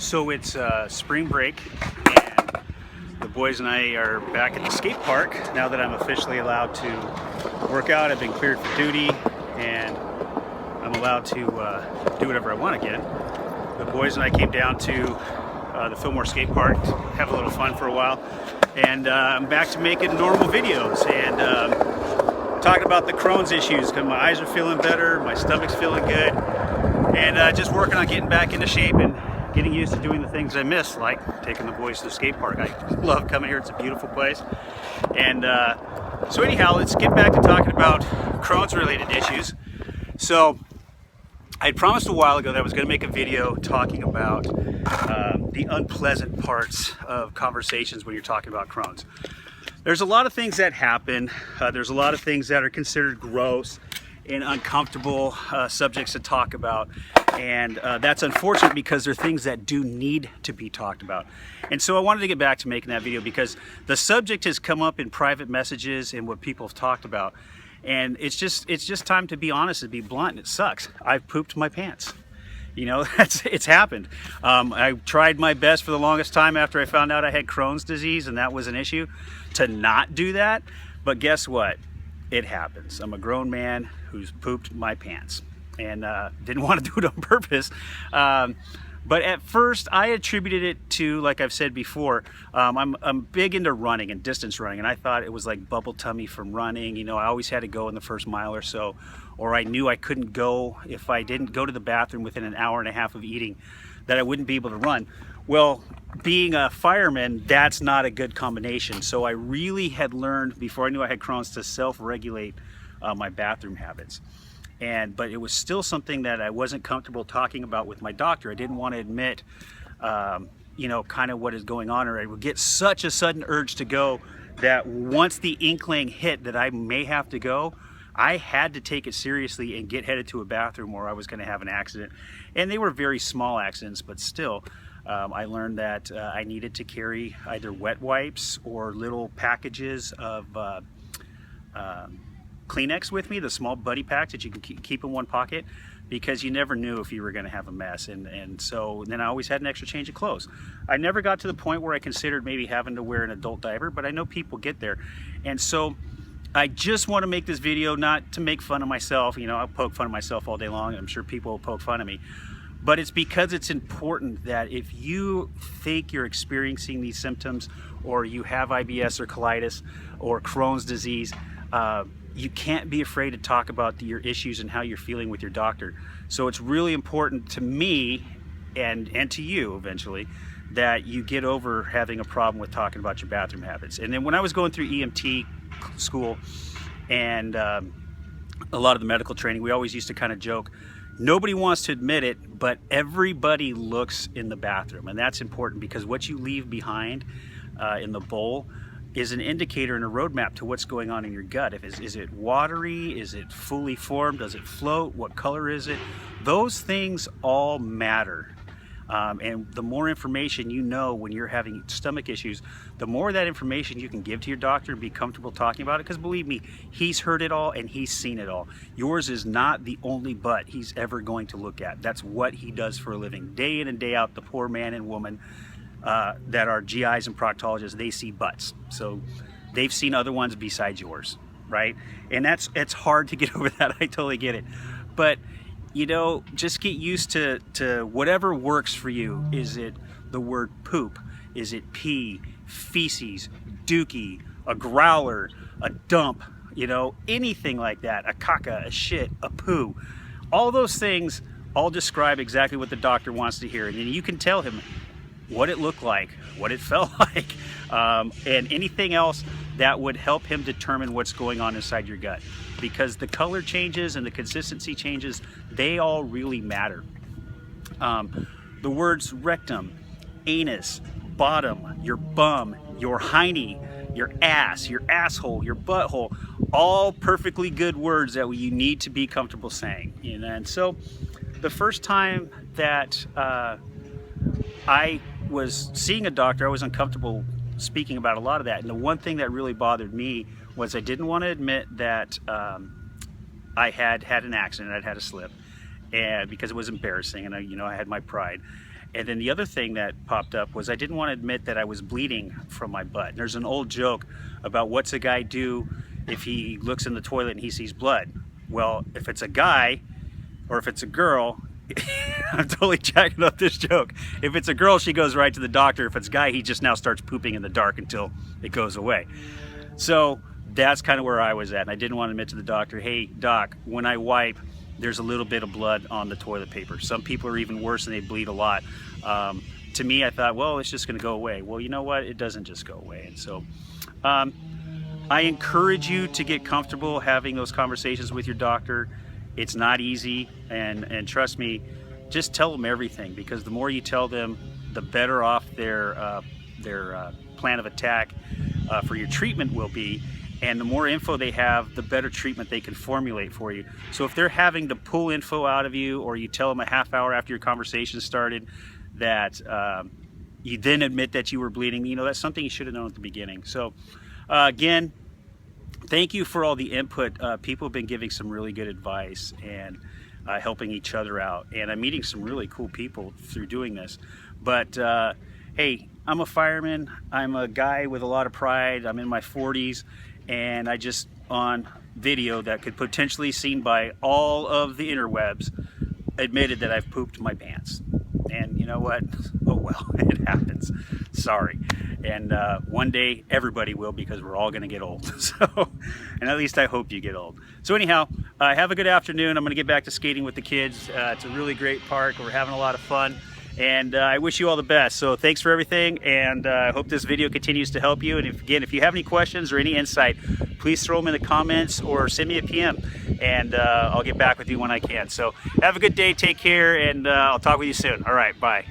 So it's spring break, and the boys and I are back at the skate park now that I'm officially allowed to work out. I've been cleared for duty, and I'm allowed to do whatever I want again. The boys and I came down to the Fillmore skate park to have a little fun for a while, and I'm back to making normal videos and talking about the Crohn's issues because my eyes are feeling better, my stomach's feeling good, and just working on getting back into shape and getting used to doing the things I miss, like taking the boys to the skate park. I love coming here. It's a beautiful place. And so anyhow, let's get back to talking about Crohn's related issues. So I had promised a while ago that I was going to make a video talking about the unpleasant parts of conversations when you're talking about Crohn's. There's a lot of things that happen. There's a lot of things that are considered gross and uncomfortable subjects to talk about, and that's unfortunate because they're things that do need to be talked about. And so I wanted to get back to making that video because the subject has come up in private messages and what people have talked about, and it's just time to be honest and be blunt. And it sucks. I've pooped my pants. You know, it's happened. I tried my best for the longest time after I found out I had Crohn's disease and that was an issue to not do that, but guess what? It happens. I'm a grown man who's pooped my pants and didn't want to do it on purpose. But at first I attributed it to, like I've said before, I'm big into running and distance running, and I thought it was like bubble tummy from running. You know, I always had to go in the first mile or so, or I knew I couldn't go if I didn't go to the bathroom within an hour and a half of eating, that I wouldn't be able to run. Well, being a fireman, that's not a good combination. So I really had learned before I knew I had Crohn's to self-regulate my bathroom habits. But it was still something that I wasn't comfortable talking about with my doctor. I didn't want to admit, you know, kind of what is going on, or I would get such a sudden urge to go that once the inkling hit that I may have to go, I had to take it seriously and get headed to a bathroom or I was going to have an accident. And they were very small accidents, but still, I learned that I needed to carry either wet wipes or little packages of Kleenex with me, the small buddy packs that you can keep in one pocket, because you never knew if you were going to have a mess. And so then I always had an extra change of clothes. I never got to the point where I considered maybe having to wear an adult diaper, but I know people get there. And so I just want to make this video not to make fun of myself. You know, I'll poke fun of myself all day long. I'm sure people will poke fun of me. But it's because it's important that if you think you're experiencing these symptoms, or you have IBS or colitis or Crohn's disease, you can't be afraid to talk about your issues and how you're feeling with your doctor. So it's really important to me and to you eventually that you get over having a problem with talking about your bathroom habits. And then when I was going through EMT school and a lot of the medical training, we always used to kind of joke, nobody wants to admit it, but everybody looks in the bathroom. And that's important because what you leave behind in the bowl is an indicator and a roadmap to what's going on in your gut. Is it watery? Is it fully formed? Does it float? What color is it? Those things all matter. And the more information you know when you're having stomach issues, the more that information you can give to your doctor and be comfortable talking about it, because believe me, he's heard it all and he's seen it all. Yours is not the only butt he's ever going to look at. That's what he does for a living. Day in and day out, the poor man and woman that are GIs and proctologists, they see butts. So they've seen other ones besides yours, right? And it's hard to get over that. I totally get it. But you know, just get used to whatever works for you. Is it the word poop? Is it pee, feces, dookie, a growler, a dump, you know, anything like that, a caca, a shit, a poo? All those things all describe exactly what the doctor wants to hear. And then you can tell him what it looked like, what it felt like, and anything else that would help him determine what's going on inside your gut. Because the color changes and the consistency changes, they all really matter. The words rectum, anus, bottom, your bum, your hiney, your ass, your asshole, your butthole, all perfectly good words that you need to be comfortable saying. And so the first time that I was seeing a doctor, I was uncomfortable speaking about a lot of that. And the one thing that really bothered me was I didn't want to admit that I had had an accident, I'd had a slip, and because it was embarrassing, and I had my pride. And then the other thing that popped up was I didn't want to admit that I was bleeding from my butt. There's an old joke about what's a guy do if he looks in the toilet and he sees blood. Well, if it's a guy or if it's a girl, I'm totally jacking up this joke. If it's a girl, she goes right to the doctor. If it's a guy, he just now starts pooping in the dark until it goes away. So that's kind of where I was at. And I didn't want to admit to the doctor, hey, doc, when I wipe, there's a little bit of blood on the toilet paper. Some people are even worse and they bleed a lot. To me, I thought, well, it's just going to go away. Well, you know what? It doesn't just go away. And so I encourage you to get comfortable having those conversations with your doctor. It's not easy, and trust me, just tell them everything, because the more you tell them, the better off their plan of attack for your treatment will be, and the more info they have, the better treatment they can formulate for you. So if they're having to pull info out of you, or you tell them a half hour after your conversation started that you then admit that you were bleeding, you know, that's something you should have known at the beginning. So again, thank you for all the input. People have been giving some really good advice and helping each other out. And I'm meeting some really cool people through doing this. But hey, I'm a fireman. I'm a guy with a lot of pride. I'm in my 40s. And I just, on video that could potentially be seen by all of the interwebs, admitted that I've pooped my pants. And you know what? Oh well, it happens. Sorry. And one day everybody will, because we're all going to get old. So, and at least I hope you get old. So anyhow, have a good afternoon. I'm going to get back to skating with the kids. It's a really great park. We're having a lot of fun. And I wish you all the best. So thanks for everything. And I hope this video continues to help you. And if you have any questions or any insight, please throw them in the comments or send me a PM. And I'll get back with you when I can. So have a good day. Take care. And I'll talk with you soon. All right. Bye.